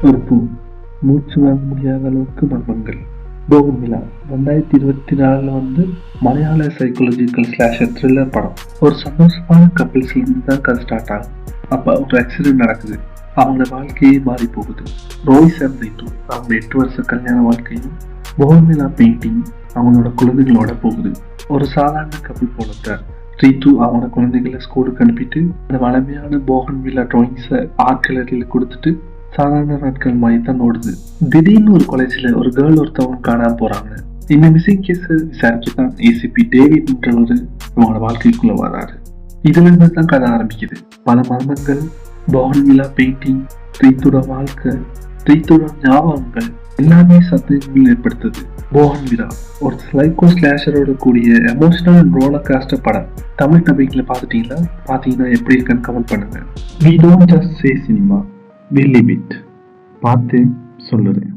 ஒரு பூ, மூச்சு வாங்க முடியாத அளவுக்கு மர்மங்கள். போகன்வில்லா 2024 மலையாள சைக்காலஜிக்கல் ஸ்லாஷர் த்ரில்லர் படம். ஒரு சந்தோஷமான கப்பிள்ஸ்ல இருந்து தான் கதை ஸ்டார்ட் ஆகும். அப்ப ஒரு ஆக்சிடென்ட் நடக்குது. அவங்களோட வாழ்க்கையே மாறி போகுது. ரோய்ஸ் அண்ட் ரித்து அவங்க 8 வருஷ கல்யாண வாழ்க்கையும், போகன்வில்லா பெயிண்டிங் அவங்களோட குழந்தைகளோட போகுது. ஒரு சாதாரண கப்பிள் போலத்தான் ரித்து அவனோட குழந்தைகளை ஸ்கூலுக்கு அனுப்பிட்டு அந்த வளமையான போகன்வில்லா டிராயிங்ஸை ஆர்ட் கேலரியில கொடுத்துட்டு சாதாரண நாட்கள் மாதிரி தான் ஓடுது. திடீர்னு ஒரு கொலைச்சில ஒரு கேர்ள் ஒருத்தவங்க காணாம போறாங்க. இந்த மிஸ்ஸிங் கேஸ் விசாரிச்சுதான் ஏசிபி டேவிட்ன்றவரு அவங்களோட வாழ்க்கைக்குள்ள வராரு. இதுல இருந்து தான் கதை ஆரம்பிக்குது. பல மர்மங்கள், போகன்வில்லா பெயிண்டிங், ரித்துட வாழ்க்கை, ரித்துட ஞாபகங்கள் எல்லாமே சந்தேகங்கள் ஏற்படுத்துது. போகன்வில்லா ஒரு சைக்கோ ஸ்லாஷரோட கூடிய எமோஷனல் ரோலர் காஸ்டர் படம். தமிழ் டப்பிங்ல பாத்துட்டீங்களா? பாத்தீங்கன்னா எப்படி இருக்குன்னு கமெண்ட் பண்ணுங்க. We don't just say cinema, we live it. பார்த்து சொல்லுறேன்.